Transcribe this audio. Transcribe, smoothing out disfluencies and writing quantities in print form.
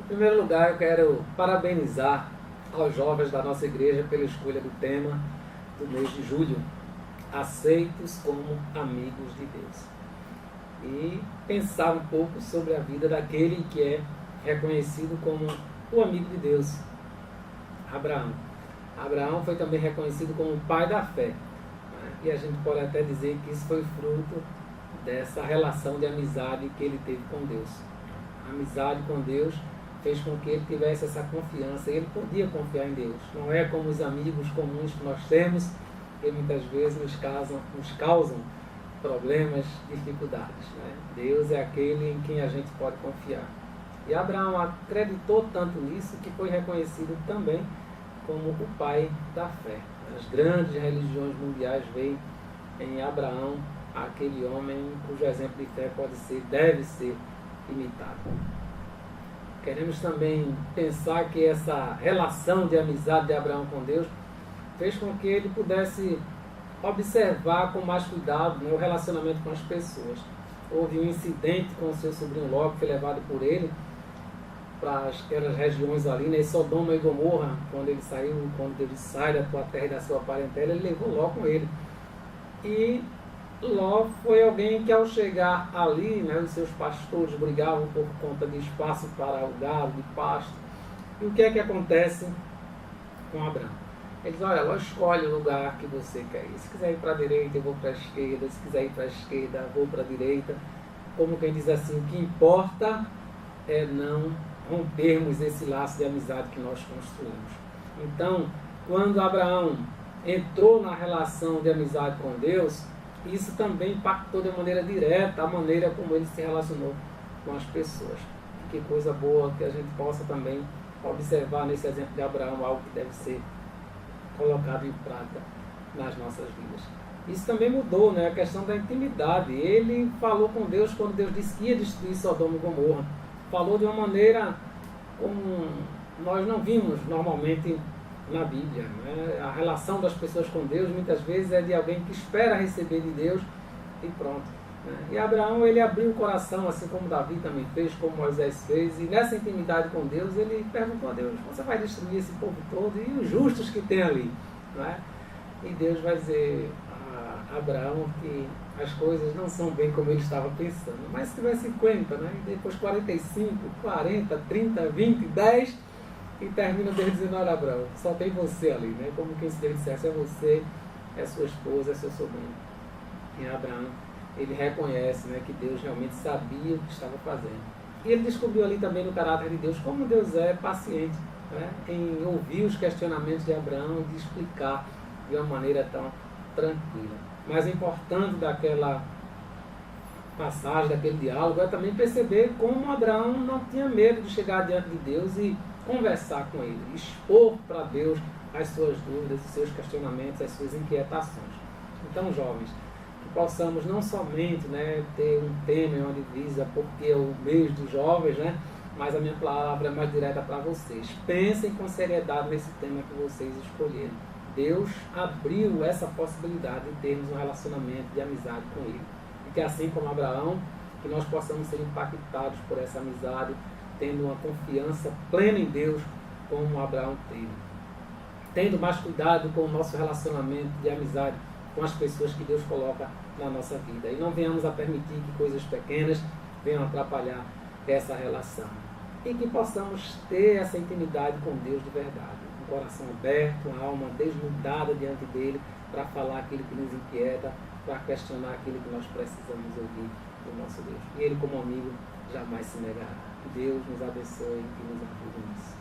primeiro lugar, eu quero parabenizar aos jovens da nossa igreja pela escolha do tema do mês de julho, aceitos como amigos de Deus. E pensar um pouco sobre a vida daquele que é reconhecido como o amigo de Deus, Abraão. Abraão foi também reconhecido como o pai da fé, né? E a gente pode até dizer que isso foi fruto dessa relação de amizade que ele teve com Deus. A amizade com Deus fez com que ele tivesse essa confiança, ele podia confiar em Deus. Não é como os amigos comuns que nós temos, que muitas vezes nos causam problemas, dificuldades, né? Deus é aquele em quem a gente pode confiar. E Abraão acreditou tanto nisso que foi reconhecido também como o pai da fé. As grandes religiões mundiais veem em Abraão aquele homem cujo exemplo de fé deve ser imitado. Queremos também pensar que essa relação de amizade de Abraão com Deus fez com que ele pudesse observar com mais cuidado, né, o relacionamento com as pessoas. Houve um incidente com o seu sobrinho Ló, que foi levado por ele para aquelas regiões ali, né, Sodoma e Gomorra, quando Deus sai da tua terra e da sua parentela, ele levou Ló com ele. E Ló foi alguém que, ao chegar ali, né, os seus pastores brigavam por conta de espaço para o gado, de pasto. E o que é que acontece com Abraão? Ele diz: olha, Ló, escolhe o lugar que você quer ir. Se quiser ir para a direita, eu vou para a esquerda. Se quiser ir para a esquerda, eu vou para a direita. Como quem diz assim, o que importa é não rompermos esse laço de amizade que nós construímos. Então, quando Abraão entrou na relação de amizade com Deus, isso também impactou de maneira direta a maneira como ele se relacionou com as pessoas. Que coisa boa que a gente possa também observar nesse exemplo de Abraão, algo que deve ser colocado em prática nas nossas vidas. Isso também mudou, né? A questão da intimidade. Ele falou com Deus quando Deus disse que ia destruir Sodoma e Gomorra. Falou de uma maneira como nós não vimos normalmente na Bíblia, né? A relação das pessoas com Deus muitas vezes é de alguém que espera receber de Deus e pronto, né? E Abraão, ele abriu o coração, assim como Davi também fez, como Moisés fez, e nessa intimidade com Deus ele perguntou a Deus: você vai destruir esse povo todo e os justos que tem ali, não é? E Deus vai dizer a Abraão que as coisas não são bem como ele estava pensando, mas se tiver 50, né? E depois 45, 40, 30, 20, 10, e termina Deus dizendo: olha, Abraão, só tem você ali, né? Como quem se Deus dissesse: é você, é sua esposa, é seu sobrinho. E Abraão, ele reconhece, né, que Deus realmente sabia o que estava fazendo. E ele descobriu ali também no caráter de Deus como Deus é paciente, né, em ouvir os questionamentos de Abraão e de explicar de uma maneira tão tranquila. Mas o importante daquela passagem, daquele diálogo, é também perceber como Abraão não tinha medo de chegar diante de Deus e conversar com ele, expor para Deus as suas dúvidas, os seus questionamentos, as suas inquietações. Então, jovens, que possamos não somente, né, ter um tema e uma divisa, porque é o mês dos jovens, né, mas a minha palavra é mais direta para vocês. Pensem com seriedade nesse tema que vocês escolheram. Deus abriu essa possibilidade de termos um relacionamento de amizade com Ele. E que assim como Abraão, que nós possamos ser impactados por essa amizade, tendo uma confiança plena em Deus, como Abraão teve. Tendo mais cuidado com o nosso relacionamento de amizade com as pessoas que Deus coloca na nossa vida. E não venhamos a permitir que coisas pequenas venham atrapalhar essa relação. E que possamos ter essa intimidade com Deus de verdade. Um coração aberto, uma alma desnudada diante dEle, para falar aquilo que nos inquieta, para questionar aquilo que nós precisamos ouvir do nosso Deus. E Ele, como amigo, jamais se negará. Que Deus nos abençoe e nos ajude nisso.